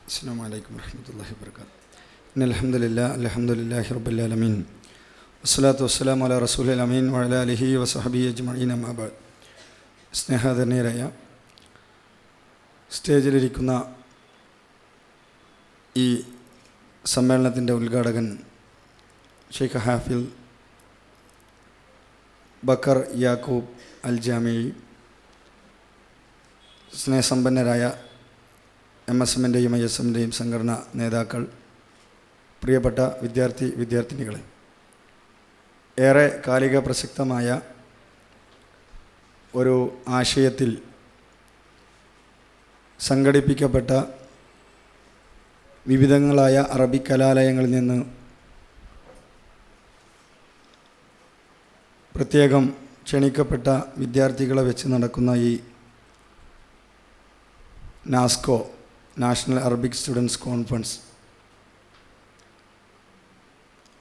السلام عليكم ورحمة الله وبركاته. إن الحمد لله رب العالمين والصلاة والسلام على رسول الأمين وعلى آله وصحبه أجمعين أما بعد. സ്നേഹധന്യരായ സ്റ്റേജിലിരിക്കുന്ന ഈ സമ്മേളനത്തിൻ്റെ ഉദ്ഘാടകൻ ഷെയ്ഖ് ഹാഫിൽ ബക്കർ യാക്കൂബ് അൽ ജാമിഈ, സ്നേഹസമ്പന്നരായ MSMൻ്റെയും ISMൻ്റെയും സംഘടനാ നേതാക്കൾ, പ്രിയപ്പെട്ട വിദ്യാർത്ഥിനികളെ, ഏറെ കാലിക പ്രസക്തമായ ഒരു ആശയത്തിൽ സംഘടിപ്പിക്കപ്പെട്ട വിവിധങ്ങളായ അറബി കലാലയങ്ങളിൽ നിന്ന് പ്രത്യേകം ക്ഷണിക്കപ്പെട്ട വിദ്യാർത്ഥികളെ വെച്ച് നടക്കുന്ന ഈ നാസ്കോ, നാഷണൽ അറബിക് സ്റ്റുഡൻസ് കോൺഫറൻസ്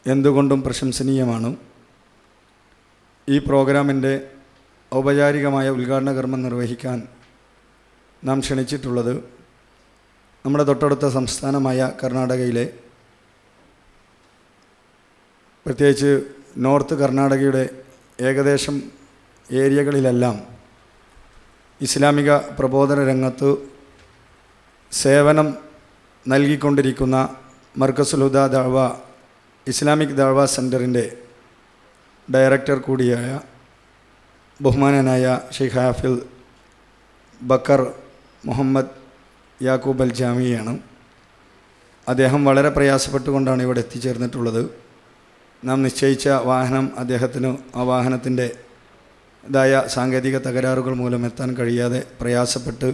എന്തുകൊണ്ടും പ്രശംസനീയമാണ്. ഈ പ്രോഗ്രാമിൻ്റെ ഔപചാരികമായ ഉദ്ഘാടന കർമ്മം നിർവഹിക്കാൻ നാം ക്ഷണിച്ചിട്ടുള്ളത് നമ്മുടെ തൊട്ടടുത്ത സംസ്ഥാനമായ കർണാടകയിലെ, പ്രത്യേകിച്ച് നോർത്ത് കർണാടകയുടെ ഏകദേശം ഏരിയകളിലെല്ലാം ഇസ്ലാമിക പ്രബോധന രംഗത്ത് സേവനം നൽകിക്കൊണ്ടിരിക്കുന്ന മർക്കസുൽ ഹുദ ദഅവ ഇസ്ലാമിക് ദഅവ സെൻറ്ററിൻ്റെ ഡയറക്ടർ കൂടിയായ ബഹുമാനനായ ഷെയ്ഖ് ഹാഫിൽ ബക്കർ മുഹമ്മദ് യാക്കൂബ് അൽ ജാമിഈയാണ്. അദ്ദേഹം വളരെ പ്രയാസപ്പെട്ടുകൊണ്ടാണ് ഇവിടെ എത്തിച്ചേർന്നിട്ടുള്ളത്. നാം നിശ്ചയിച്ച വാഹനം അദ്ദേഹത്തിന് ആ വാഹനത്തിൻ്റെതായ സാങ്കേതിക തകരാറുകൾ മൂലം എത്താൻ കഴിയാതെ പ്രയാസപ്പെട്ട്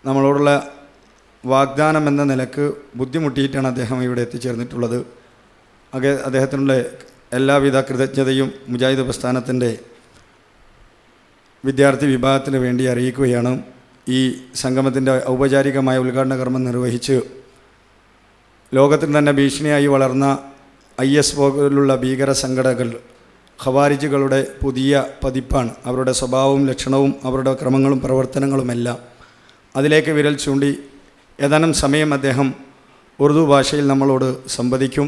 നമ്മളോടുള്ള വാഗ്ദാനം എന്ന നിലക്ക് ബുദ്ധിമുട്ടിയിട്ടാണ് അദ്ദേഹം ഇവിടെ എത്തിച്ചേർന്നിട്ടുള്ളത്. അദ്ദേഹത്തിനുള്ള എല്ലാവിധ കൃതജ്ഞതയും മുജാഹിദ് പ്രസ്ഥാനത്തിൻ്റെ വിദ്യാർത്ഥി വിഭാഗത്തിന് വേണ്ടി അറിയിക്കുകയാണ്. ഈ സംഗമത്തിൻ്റെ ഔപചാരികമായ ഉദ്ഘാടന കർമ്മം നിർവഹിച്ച് ലോകത്തിൽ തന്നെ ഭീഷണിയായി വളർന്ന IS പോലുള്ള ഭീകര സംഘടനകൾ, ഖവാരിജുകളുടെ പുതിയ പതിപ്പാണ്. അവരുടെ സ്വഭാവവും ലക്ഷണവും അവരുടെ ക്രമങ്ങളും പ്രവർത്തനങ്ങളുമെല്ലാം അതിലേക്ക് വിരൽ ചൂണ്ടി ഏതാനും സമയം അദ്ദേഹം ഉറുദു ഭാഷയിൽ നമ്മളോട് സംവദിക്കും.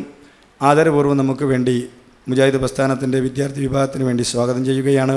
ആദരപൂർവ്വം നമുക്ക് വേണ്ടി മുജാഹിദ് പ്രസ്ഥാനത്തിൻ്റെ വിദ്യാർത്ഥി വിഭാഗത്തിന് വേണ്ടി സ്വാഗതം ചെയ്യുകയാണ്.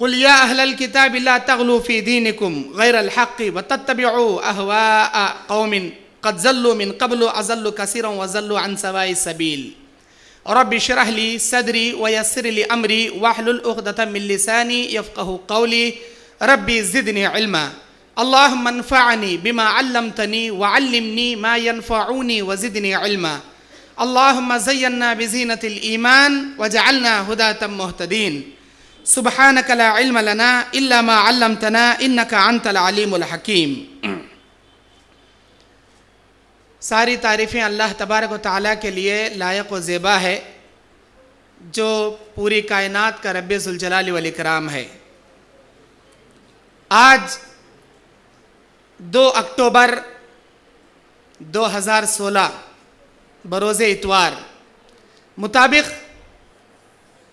قل یا اہل الکتاب لا تغلوا فی دینکم غیر الحق وتتبعوا اہواء قوم قد ضلوا من قبل اضلوا کثیرا وضلوا عن سواء السبیل رب اشرح لی صدری ویسر لی امری واحلل عقدۃ من لسانی یفقہوا قولی ربی زدنی علما اللہم انفعنی بما علمتنی وعلمنی ما ینفعنی وزدنی علما اللہم زینا بزینۃ الایمان وجعلنا ہداۃ مہتدین سبحانک لا علم لنا الا ما علمتنا انک انت العلیم الحکیم۔ ساری تعریفیں اللہ تبارک و تعالیٰ کے لیے لائق و زیبا ہے جو پوری کائنات کا رب ذوالجلال والاکرام ہے۔ آج 2 اکتوبر 2016 بروز اتوار مطابق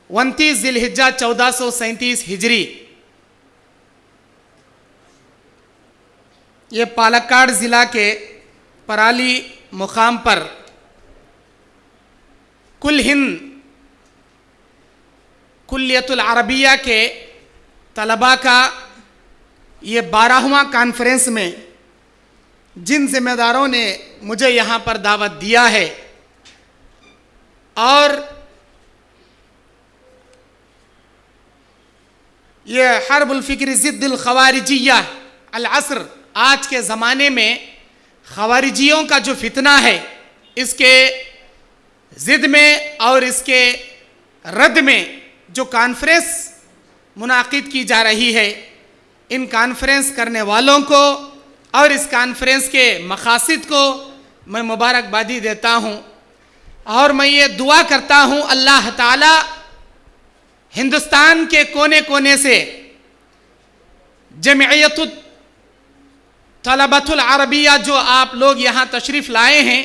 29 ذی الحجہ 1437 ہجری، یہ پالکاڑ ضلع کے پرالی مقام پر کل ہند کلیت العربیہ کے طلباء کا یہ 12واں کانفرنس میں جن ذمہ داروں نے مجھے یہاں پر دعوت دیا ہے اور یہ حرب الفکر ضد الخوارجیہ العصر، آج کے زمانے میں خوارجیوں کا جو فتنہ ہے اس کے ضد میں اور اس کے رد میں جو کانفرنس منعقد کی جا رہی ہے، ان کانفرنس کرنے والوں کو اور اس کانفرنس کے مقاصد کو میں مبارکبادی دیتا ہوں، اور میں یہ دعا کرتا ہوں اللہ تعالی ہندوستان کے کونے کونے سے جمعیت طلبۃ العربیہ جو آپ لوگ یہاں تشریف لائے ہیں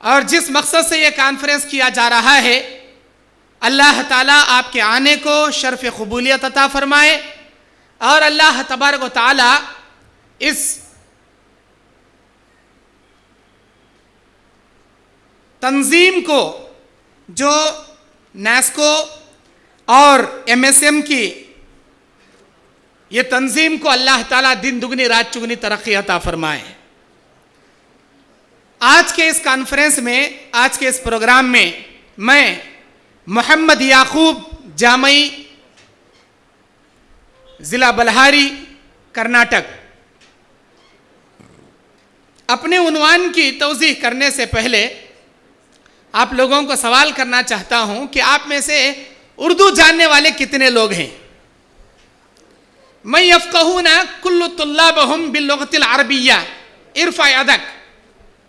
اور جس مقصد سے یہ کانفرنس کیا جا رہا ہے، اللہ تعالیٰ آپ کے آنے کو شرف قبولیت عطا فرمائے، اور اللہ تبارک و تعالیٰ اس تنظیم کو جو نیسکو اور MSM کی یہ تنظیم کو اللہ تعالیٰ دن دگنی رات چگنی ترقی عطا فرمائے۔ آج کے اس کانفرنس میں، آج کے اس پروگرام میں میں محمد یعقوب جامعی، ضلع بلہاری، کرناٹک، اپنے عنوان کی توضیح کرنے سے پہلے آپ لوگوں کو سوال کرنا چاہتا ہوں کہ آپ میں سے اردو جاننے والے کتنے لوگ ہیں؟ من یفقہون کل طلابہم باللغۃ العربیہ، ارفع یدک،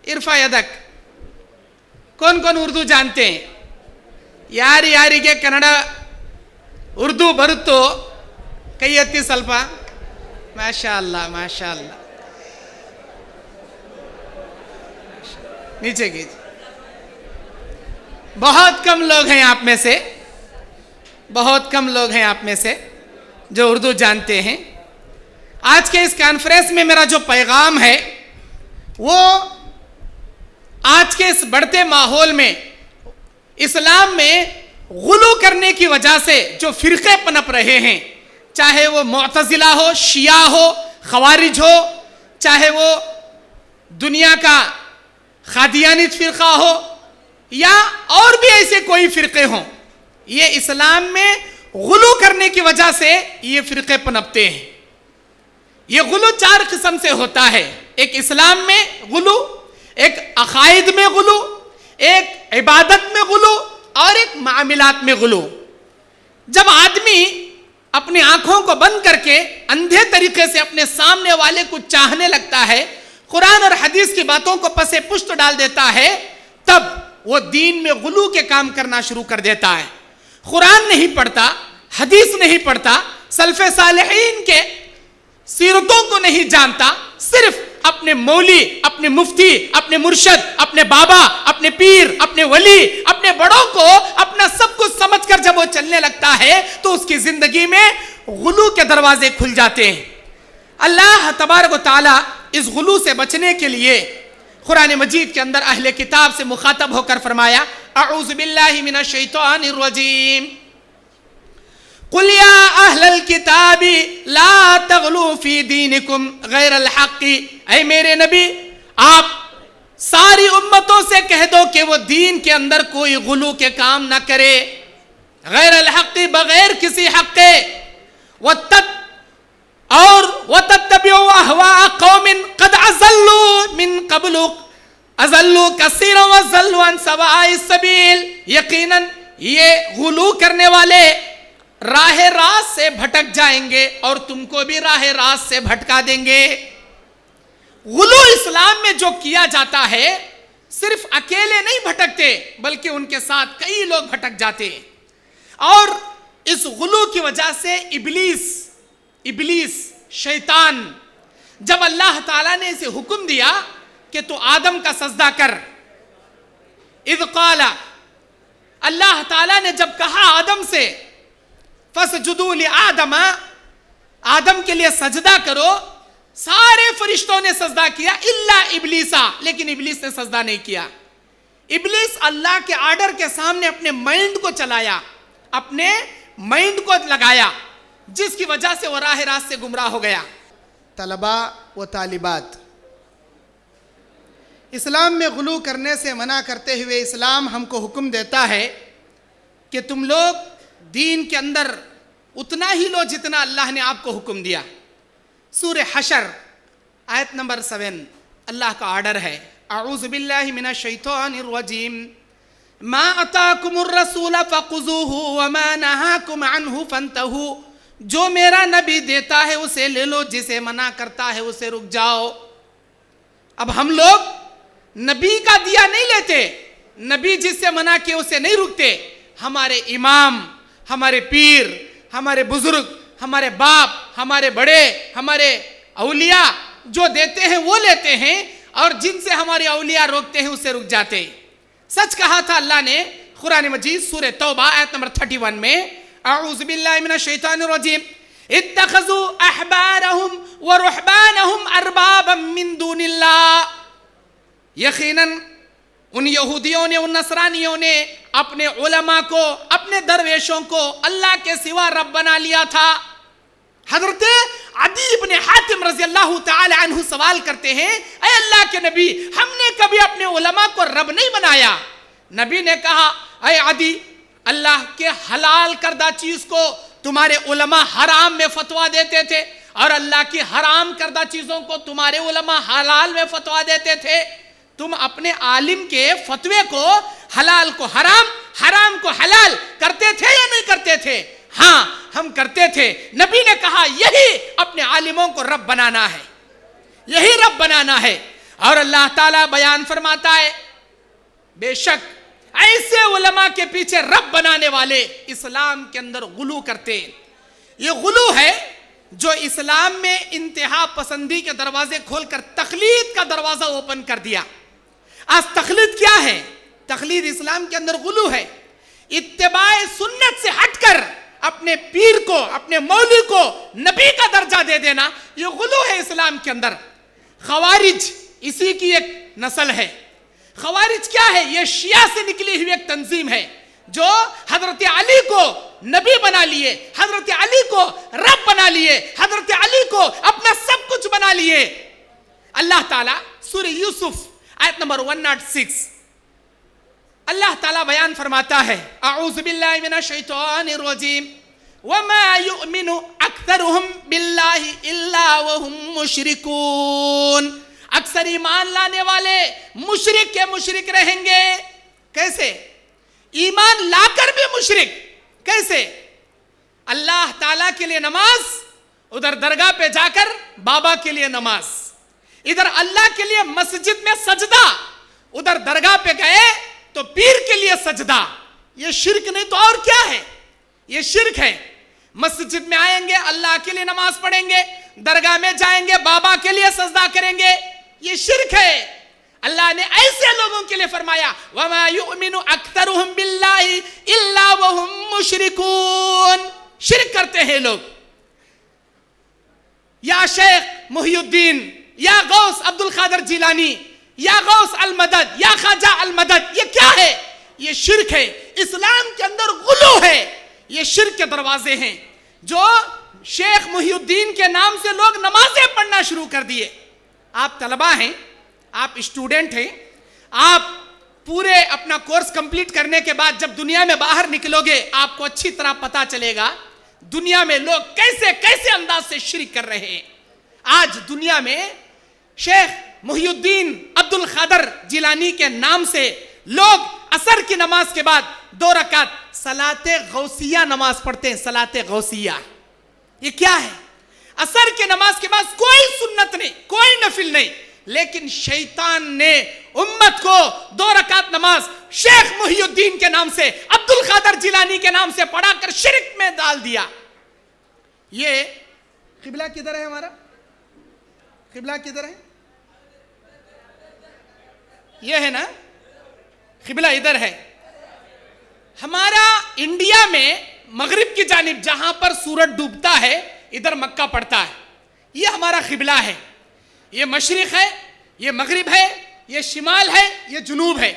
ارفع یدک۔ کون کون اردو جانتے ہیں؟ ಯಾರಿಗೆ ಕನ್ನಡ ಉರ್ದು ಬರುತ್ತೋ ಕೈ ಎತ್ತಿ ಸ್ವಲ್ಪ। ಮಾಶಾ ಅಲ್ಲಾ, ಮಾಶಾ ಅಲ್ಲಾ, نیچے کیجیے۔ بہت کم لوگ ہیں آپ میں سے، بہت کم لوگ ہیں آپ میں سے جو اردو جانتے ہیں۔ آج کے اس کانفرنس میں میرا جو پیغام ہے وہ آج کے اس بڑھتے ماحول میں اسلام میں غلو کرنے کی وجہ سے جو فرقے پنپ رہے ہیں، چاہے وہ معتزلہ ہو، شیعہ ہو، خوارج ہو، چاہے وہ دنیا کا قادیانی فرقہ ہو یا اور بھی ایسے کوئی فرقے ہوں، یہ اسلام میں غلو کرنے کی وجہ سے یہ فرقے پنپتے ہیں۔ یہ غلو 4 قسم سے ہوتا ہے، ایک اسلام میں غلو، ایک عقائد میں غلو، ایک عبادت میں غلو، اور ایک معاملات میں غلو۔ جب آدمی اپنی آنکھوں کو بند کر کے اندھے طریقے سے اپنے سامنے والے کو چاہنے لگتا ہے، قرآن اور حدیث کی باتوں کو پس پشت ڈال دیتا ہے، تب وہ دین میں غلو کے کام کرنا شروع کر دیتا ہے۔ قرآن نہیں پڑھتا، حدیث نہیں پڑھتا، سلف صالحین کے سیرتوں کو نہیں جانتا، صرف اپنے مولی، اپنے مفتی، اپنے مرشد، اپنے بابا، اپنے پیر، اپنے ولی، اپنے بڑوں کو اپنا سب کچھ سمجھ کر جب وہ چلنے لگتا ہے تو اس کی زندگی میں غلو کے دروازے کھل جاتے ہیں۔ اللہ تبارک و تعالیٰ اس غلو سے بچنے کے لیے قرآن مجید کے اندر اہل کتاب سے مخاطب ہو کر فرمایا، اعوذ باللہ من الشیطان الرجیم قل یا اہل الکتاب لا تغلوا فی دینکم غیر الحق، اے میرے نبی آپ ساری امتوں سے کہہ دو کہ وہ دین کے اندر کوئی غلو کے کام نہ کرے، غیر الحق بغیر کسی حق کے، اور وَتَتَّبِعُوا أَهْوَاءَ قَوْمٍ قَدْ أَضَلُّوا مِن قَبْلُ أَضَلُّوا كَثِيرًا وَضَلُّوا عَن سَوَاءِ السَّبِيلِ، یقیناً یہ غلو کرنے والے راہ راست سے بھٹک جائیں گے اور تم کو بھی راہ راست سے بھٹکا دیں گے۔ غلو اسلام میں جو کیا جاتا ہے صرف اکیلے نہیں بھٹکتے بلکہ ان کے ساتھ کئی لوگ بھٹک جاتے ہیں، اور اس غلو کی وجہ سے ابلیس شیطان جب اللہ تعالیٰ نے اسے حکم دیا کہ تو آدم کا سجدہ کر، اذ قال، اللہ تعالیٰ نے جب کہا آدم سے فَاسْجُدُوا لِآدَمَ، آدم کے لیے سجدہ کرو، سارے فرشتوں نے سجدہ کیا الا ابلیسا، لیکن ابلیس نے سجدہ نہیں کیا۔ ابلیس اللہ کے آرڈر کے سامنے اپنے مائنڈ کو چلایا، اپنے مائنڈ کو لگایا، جس کی وجہ سے وہ راہ راست سے گمراہ ہو گیا۔ طلباء و طالبات، اسلام میں غلو کرنے سے منع کرتے ہوئے اسلام ہم کو حکم دیتا ہے کہ تم لوگ دین کے اندر اتنا ہی لو جتنا اللہ نے آپ کو حکم دیا۔ سورہ حشر آیت نمبر 7 اللہ کا آرڈر ہے، اعوذ باللہ من الشیطان الرجیم، ما اتاکم الرسول فخذوہ وما نہاکم عنہ فانتہوا، جو میرا نبی دیتا ہے اسے لے لو، جسے منع کرتا ہے اسے رک جاؤ۔ اب ہم لوگ نبی کا دیا نہیں لیتے، نبی جس سے منع کیے اسے نہیں رکتے، ہمارے امام، ہمارے پیر، ہمارے بزرگ، ہمارے باپ، ہمارے بڑے، ہمارے اولیاء جو دیتے ہیں وہ لیتے ہیں، اور جن سے ہمارے اولیاء روکتے ہیں اسے رک جاتے ہیں۔ سچ کہا تھا اللہ نے قرآن مجید سورہ توبہ آیت نمبر 31 میں، اعوذ باللہ من الشیطان الرجیم، اتخذوا احبارہم ورہبانہم اربابا من دون اللہ، یقیناً ان یہودیوں نے، ان نصرانیوں نے اپنے علماء کو، اپنے درویشوں کو اللہ کے سوا رب بنا لیا تھا۔ حضرت عدی بن حاتم رضی اللہ تعالی عنہ سوال کرتے ہیں، اے اللہ کے نبی، ہم نے کبھی اپنے علماء کو رب نہیں بنایا۔ نبی نے کہا، اے عدی، اللہ کے حلال کردہ چیز کو تمہارے علماء حرام میں فتویٰ دیتے تھے، اور اللہ کی حرام کردہ چیزوں کو تمہارے علماء حلال میں فتویٰ دیتے تھے۔ تم اپنے عالم کے فتوے کو، حلال کو حرام، حرام کو حلال کرتے تھے یا نہیں کرتے تھے؟ ہاں ہم کرتے تھے۔ نبی نے کہا یہی اپنے عالموں کو رب بنانا ہے، یہی رب بنانا ہے۔ اور اللہ تعالیٰ بیان فرماتا ہے، بے شک ایسے علماء کے پیچھے رب بنانے والے اسلام کے اندر غلو کرتے ہیں۔ یہ غلو ہے جو اسلام میں انتہا پسندی کے دروازے کھول کر تقلید کا دروازہ اوپن کر دیا۔ آج تقلید کیا ہے؟ تقلید اسلام کے اندر غلو ہے، اتباع سنت سے ہٹ کر اپنے پیر کو، اپنے مولوی کو نبی کا درجہ دے دینا، یہ غلو ہے اسلام کے اندر۔ خوارج اسی کی ایک نسل ہے۔ خوارج کیا ہے؟ یہ شیعہ سے نکلی ہوئی ایک تنظیم ہے جو حضرت علی کو نبی بنا لیے، حضرت علی کو رب بنا لیے، حضرت علی کو اپنا سب کچھ بنا لیے۔ اللہ تعالیٰ سورہ یوسف آیت نمبر 106 اللہ تعالیٰ بیان فرماتا ہے، اعوذ باللہ من الشیطان الرجیم، وَمَا يُؤْمِنُ أَكْثَرُهُمْ بِاللَّهِ إِلَّا وَهُمْ مُشْرِكُونَ، اکثر ایمان لانے والے مشرک کے مشرک رہیں گے۔ کیسے؟ ایمان لا کر بھی مشرک، کیسے؟ اللہ تعالیٰ کے لیے نماز، ادھر درگاہ پہ جا کر بابا کے لیے نماز، ادھر اللہ کے لیے مسجد میں سجدہ، ادھر درگاہ پہ گئے تو پیر کے لیے سجدہ۔ یہ شرک نہیں تو اور کیا ہے؟ یہ شرک ہے۔ مسجد میں آئیں گے اللہ کے لیے نماز پڑھیں گے، درگاہ میں جائیں گے بابا کے لیے سجدہ کریں گے، یہ شرک ہے۔ اللہ نے ایسے لوگوں کے لیے فرمایا، وَمَا يُؤْمِنُ أَكْثَرُهُمْ بِاللَّهِ إِلَّا وَهُمْ مُشْرِكُونَ، شرک کرتے ہیں لوگ۔ یا شیخ محی الدین، یا غوث عبد القادر جیلانی، یا غوث المدد، یا خواجہ المدد، یہ کیا ہے؟ یہ شرک ہے۔ اسلام کے اندر غلو ہے، یہ شرک کے دروازے ہیں جو شیخ محی الدین کے نام سے لوگ نمازیں پڑھنا شروع کر دیے. آپ طلبہ ہیں, آپ اسٹوڈنٹ ہیں, آپ پورے اپنا کورس کمپلیٹ کرنے کے بعد جب دنیا میں باہر نکلو گے آپ کو اچھی طرح پتا چلے گا دنیا میں لوگ کیسے کیسے انداز سے شرک کر رہے ہیں. آج دنیا میں شیخ محی الدین عبد القادر جیلانی کے نام سے لوگ عصر کی نماز کے بعد 2 رکعت صلاۃ غوثیہ نماز پڑھتے ہیں. صلاۃ غوثیہ یہ کیا ہے؟ عصر کی نماز کے بعد کوئی سنت نہیں, کوئی نفل نہیں, لیکن شیطان نے امت کو 2 رکعت نماز شیخ محی الدین کے نام سے, عبد القادر جیلانی کے نام سے پڑھا کر شرک میں ڈال دیا. یہ قبلہ کدھر ہے؟ ہمارا قبلہ کدھر ہے؟ یہ ہے نا قبلہ, ادھر ہے. ہمارا انڈیا میں مغرب کی جانب جہاں پر سورج ڈوبتا ہے ادھر مکہ پڑتا ہے. یہ ہمارا قبلہ ہے. یہ مشرق ہے, یہ مغرب ہے, یہ شمال ہے, یہ جنوب ہے.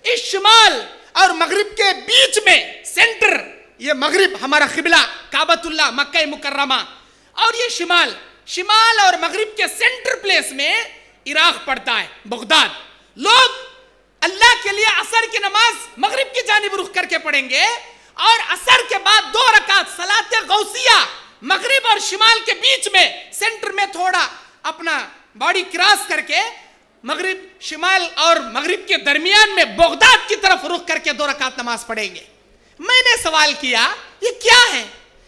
اس شمال اور مغرب کے بیچ میں سینٹر, یہ مغرب ہمارا قبلہ کعبۃ اللہ مکہ مکرمہ, اور یہ شمال اور مغرب کے سینٹر پلیس میں عراق پڑتا ہے, بغداد. لوگ اللہ کے لیے عصر کی نماز مغرب کی جانب رخ کر کے پڑھیں گے اور عصر کے بعد 2 رکعت صلاۃ غوثیہ مغرب اور شمال کے بیچ میں سینٹر میں تھوڑا اپنا باڈی کراس کر کے مغرب شمال اور مغرب کے درمیان میں بغداد کی طرف رخ کر کے 2 رکعت نماز پڑھیں گے. میں نے سوال کیا یہ کیا ہے؟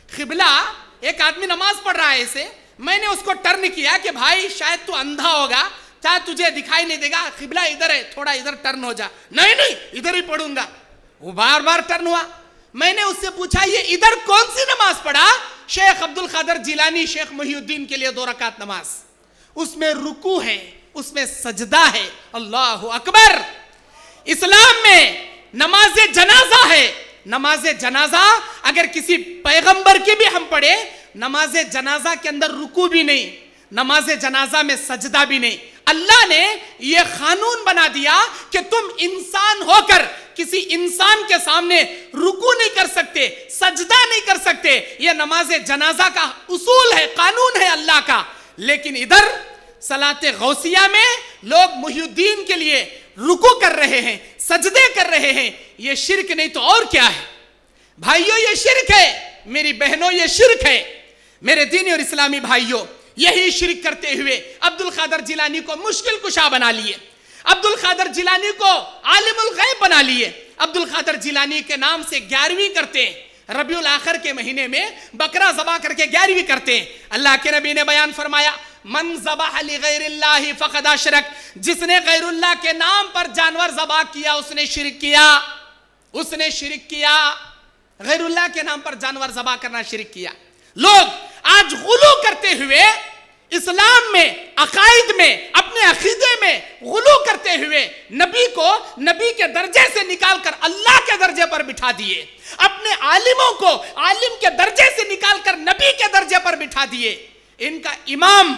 قبلہ ایک آدمی نماز پڑھ رہا ہے ایسے, میں نے اس کو ٹرن کیا کہ بھائی شاید تو اندھا ہوگا, چاہے تجھے دکھائی نہیں دے گا, قبلہ ادھر ہے, تھوڑا ادھر ٹرن ہو جا. نہیں ادھر ہی پڑھوں گا. وہ بار بار ٹرن ہوا. میں نے اس سے پوچھا یہ ادھر کون سی نماز پڑھا؟ شیخ عبد القادر جیلانی شیخ محی الدین کے لیے 2 رکعت نماز, اس میں رکوع ہے, اس میں سجدہ ہے. اللہ اکبر. اسلام میں نماز جنازہ ہے. نماز جنازہ اگر کسی پیغمبر کی بھی ہم پڑھے, نماز جنازہ کے اندر رکوع بھی نہیں, نماز جنازہ میں سجدہ بھی نہیں. اللہ نے یہ قانون بنا دیا کہ تم انسان ہو کر کسی انسان کے سامنے رکوع نہیں کر سکتے, سجدہ نہیں کر سکتے. یہ نماز جنازہ کا اصول ہے, قانون ہے اللہ کا. لیکن ادھر صلاۃ غوثیہ میں لوگ محی الدین کے لیے رکوع کر رہے ہیں, سجدے کر رہے ہیں. یہ شرک نہیں تو اور کیا ہے؟ بھائیوں یہ شرک ہے, میری بہنوں یہ شرک ہے. میرے دینی اور اسلامی بھائیوں, یہی شرک کرتے ہوئے عبد القادر جیلانی کو مشکل کشا بنا لیے, عبد القادر جیلانی کو عالم الغیب بنا لیے. عبد القادر جیلانی کے نام سے 11ویں کرتے ہیں, ربیع الاخر کے مہینے میں بکرا ذبح کر کے 11ویں کرتے ہیں. اللہ کے نبی نے بیان فرمایا من ذبح لغیر اللہ فقد اشرک, جس نے غیر اللہ کے نام پر جانور ذبح کیا اس نے شرک کیا. اس نے شرک کیا, غیر اللہ کے نام پر جانور ذبح کرنا شرک کیا. لوگ آج غلو کرتے ہوئے اسلام میں, عقائد میں, اپنے عقیدے میں غلو کرتے ہوئے نبی کو نبی کے درجے سے نکال کر اللہ کے درجے پر بٹھا دیے, اپنے عالموں کو عالم کے درجے سے نکال کر نبی کے درجے پر بٹھا دیے. ان کا امام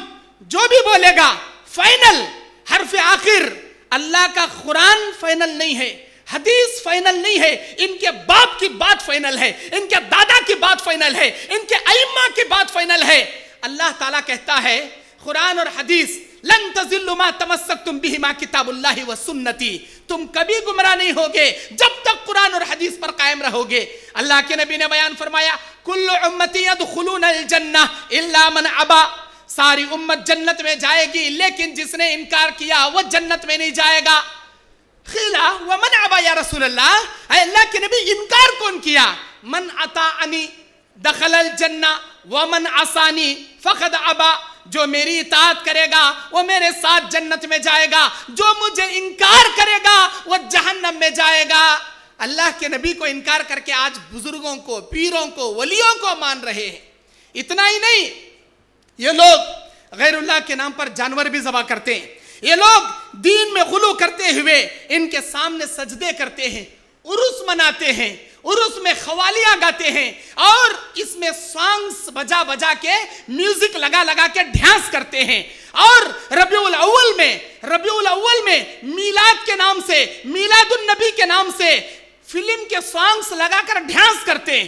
جو بھی بولے گا فائنل حرف آخر, اللہ کا قرآن فائنل نہیں ہے, حدیث فائنل نہیں ہے, ان کے باپ کی بات فائنل ہے, ان کے دادا کی بات فائنل ہے, ان کے ائمہ کی بات فائنل ہے. اللہ تعالیٰ کہتا ہے قرآن اور حدیث لن تضلوا ما تمسکتم بہما کتاب اللہ و سنتی, تم کبھی گمراہ نہیں ہوگے جب تک قرآن اور حدیث پر قائم رہو گے. اللہ کے نبی نے بیان فرمایا کل امتی یدخلون الجنہ الا من ابا, ساری امت جنت میں جائے گی لیکن جس نے انکار کیا وہ جنت میں نہیں جائے گا. قیلا ومن ابا یا رسول اللہ, اے اللہ کے نبی انکار کون کیا؟ من اطاعنی دخل الجنہ ومن عصانی فقد ابا, جو میری اطاعت کرے گا وہ میرے ساتھ جنت میں جائے گا, جو مجھے انکار کرے گا وہ جہنم میں جائے گا. اللہ کے نبی کو انکار کر کے آج بزرگوں کو, پیروں کو, ولیوں کو مان رہے ہیں. اتنا ہی نہیں, یہ لوگ غیر اللہ کے نام پر جانور بھی ذبح کرتے ہیں. یہ لوگ دین میں غلو کرتے ہوئے ان کے سامنے سجدے کرتے ہیں, عرس مناتے ہیں, عرس میں قوالیاں گاتے ہیں اور اس میں سانگز بجا بجا کے میوزک لگا لگا کے ڈھانس کرتے ہیں. اور ربیع الاول میں میلاد کے نام سے, میلاد النبی کے نام سے فلم کے سانگز لگا کر ڈھانس کرتے ہیں.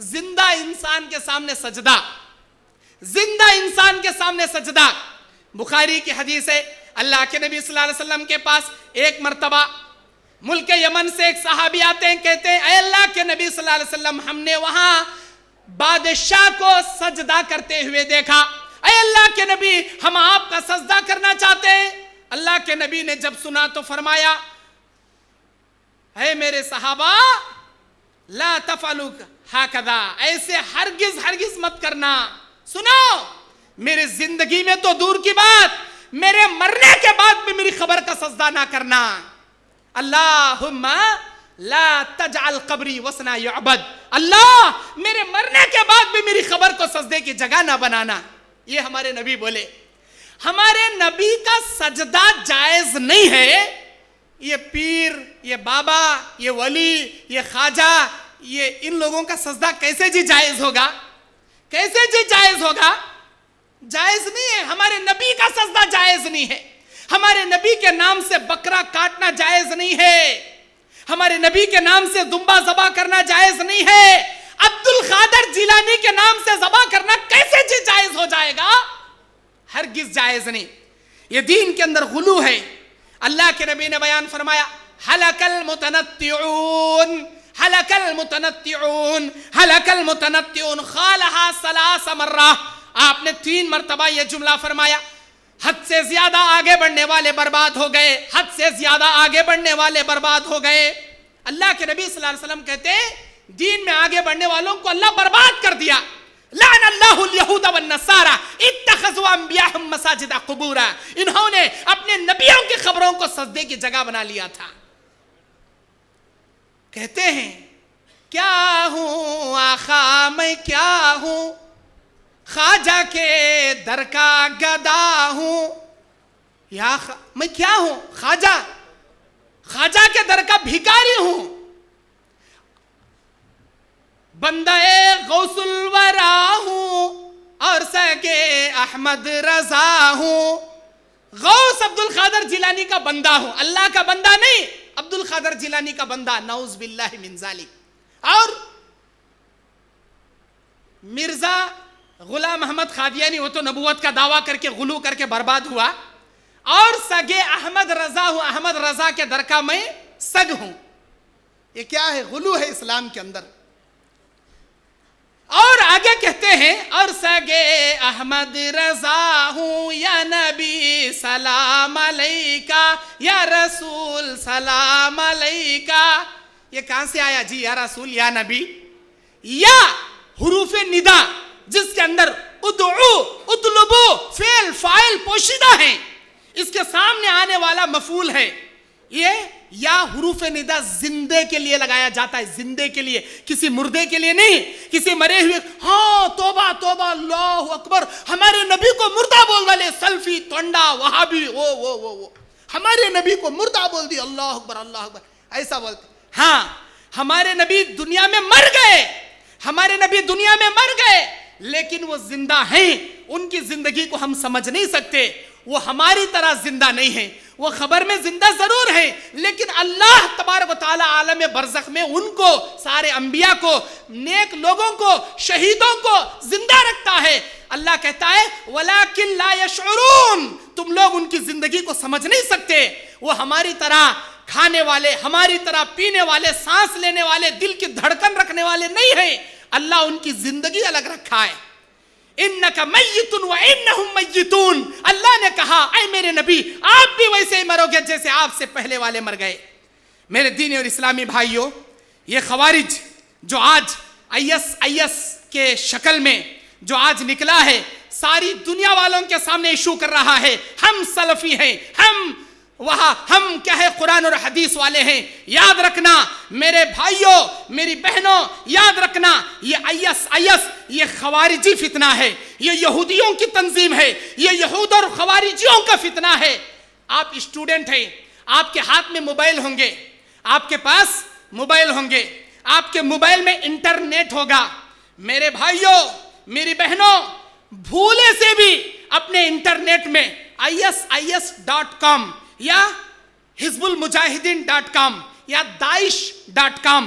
زندہ انسان کے سامنے سجدہ، زندہ انسان کے سامنے سجدہ۔ بخاری کی حدیث ہے، اللہ کے نبی صلی اللہ علیہ وسلم کے پاس ایک مرتبہ ملک یمن سے ایک صحابی آتے ہیں، کہتے ہیں اے اللہ کے نبی صلی اللہ علیہ وسلم، ہم نے وہاں بادشاہ کو سجدہ کرتے ہوئے دیکھا، اے اللہ کے نبی ہم آپ کا سجدہ کرنا چاہتے ہیں۔ اللہ کے نبی نے جب سنا تو فرمایا اے میرے صحابہ لا تفعلوا ہکذا، ایسے ہرگز ہرگز مت کرنا۔ سنو، میرے زندگی میں تو دور کی بات، میرے مرنے کے بعد بھی میری قبر کا سجدہ نہ کرنا۔ اللہم لا تجعل قبری وثنا یعبد، اللہ میرے مرنے کے بعد بھی میری قبر کو سجدے کی جگہ نہ بنانا۔ یہ ہمارے نبی بولے۔ ہمارے نبی کا سجدہ جائز نہیں ہے۔ یہ پیر، یہ بابا، یہ ولی، یہ خواجہ، یہ ان لوگوں کا سجدہ کیسے جی جائز ہوگا؟ کیسے جی جائز ہوگا؟ جائز نہیں ہے۔ ہمارے نبی کا سجدہ جائز نہیں ہے۔ ہمارے نبی کے نام سے بکرا کاٹنا جائز نہیں ہے۔ ہمارے نبی کے نام سے دمبا ذبح کرنا جائز نہیں ہے۔ عبد القادر جیلانی کے نام سے ذبح کرنا کیسے جی جائز ہو جائے گا؟ ہرگز جائز نہیں۔ یہ دین کے اندر غلو ہے۔ اللہ کے نبی نے بیان فرمایا ہلک المتنطعون، ہلک المتنطعون، ہلک المتنطعون، قالها 3 مرات۔ آپ نے 3 مرتبہ یہ جملہ فرمایا۔ حد سے زیادہ آگے بڑھنے والے برباد ہو گئے، حد سے زیادہ آگے بڑھنے والے برباد ہو گئے۔ اللہ کے نبی صلی اللہ علیہ وسلم کہتے ہیں دین میں آگے بڑھنے والوں کو اللہ برباد کر دیا۔ لعن اللہ الیہود والنصارى اتخذوا انبیاءهم مساجد قبورا، انہوں نے اپنے نبیوں کی قبروں کو سجدے کی جگہ بنا لیا تھا۔ کہتے ہیں کیا ہوں آقا میں کیا ہوں، خواجہ کے در کا گدا ہوں۔ یا میں کیا ہوں؟ خواجہ کے در کا بھیکاری ہوں، بندہ غوث الورا ہوں، اور سگے احمد رضا ہوں۔ غوث عبد القادر جیلانی کا بندہ ہوں، اللہ کا بندہ نہیں، عبد القادر جیلانی کا بندہ، نعوذ باللہ من ذالک۔ اور مرزا غلام احمد قادیانی، وہ تو نبوت کا دعویٰ کر کے غلو کر کے برباد ہوا، اور سگے احمد رضا ہوں، احمد رضا کے درکا میں سگ ہوں۔ یہ کیا ہے؟ غلو ہے اسلام کے اندر۔ اور آگے کہتے ہیں اور سگے احمد رضا ہوں، یا نبی سلام علیکہ، یا رسول سلام علیکہ۔ یہ کہاں سے آیا جی؟ یا رسول، یا نبی، یا حروف ندا جس کے اندر ادعو، اطلبو، فعل فاعل پوشیدہ ہیں، اس کے سامنے آنے والا مفعول ہے۔ یہ یا حروف ندا زندے کے لیے لگایا جاتا ہے، زندے کے لیے، کسی مردے کے لیے نہیں، کسی مرے ہوئے۔ ہاں توبہ توبہ، اللہ اکبر، ہمارے نبی کو مردہ بول والے سلفی، تونڈا، وہابی، وہ ہمارے نبی کو مردہ بول دی، اللہ اکبر اللہ اکبر، ایسا بولتے۔ ہاں ہمارے نبی دنیا میں مر گئے، ہمارے نبی دنیا میں مر گئے، لیکن وہ زندہ ہیں، ان کی زندگی کو ہم سمجھ نہیں سکتے، وہ ہماری طرح زندہ نہیں ہیں، وہ خبر میں زندہ ضرور ہیں، لیکن اللہ تبارک و تعالی عالم برزخ میں ان کو، سارے انبیاء کو، نیک لوگوں کو، شہیدوں کو زندہ رکھتا ہے۔ اللہ کہتا ہے وَلَكِنْ لَا يَشْعُرُونَ، تم لوگ ان کی زندگی کو سمجھ نہیں سکتے، وہ ہماری طرح کھانے والے، ہماری طرح پینے والے، سانس لینے والے، دل کی دھڑکن رکھنے والے نہیں ہیں۔ اللہ ان کی زندگی الگ رکھا ہے۔ اِنَّكَ مَيِّتٌ وَإِنَّهُمْ مَيِّتُونَ، اللہ نے کہا اے میرے نبی آپ بھی ویسے ہی مرو گے جیسے آپ سے پہلے والے مر گئے۔ میرے دینی اور اسلامی بھائیوں، یہ خوارج جو آج IS کے شکل میں جو آج نکلا ہے، ساری دنیا والوں کے سامنے ایشو کر رہا ہے، ہم سلفی ہیں، ہم کیا ہے، قرآن اور حدیث والے ہیں۔ یاد رکھنا میرے بھائیوں، میری بہنوں، یاد رکھنا یہ IS یہ خوارجی فتنہ ہے، یہ یہودیوں کی تنظیم ہے، یہ یہود اور خوارجیوں کا فتنہ ہے۔ آپ اسٹوڈنٹ ہیں، آپ کے ہاتھ میں موبائل ہوں گے، آپ کے پاس موبائل ہوں گے، آپ کے موبائل میں انٹرنیٹ ہوگا۔ میرے بھائیوں، میری بہنوں، بھولے سے بھی اپنے انٹرنیٹ میں IS.com یا حزب المجاہدین.com یا داعش.com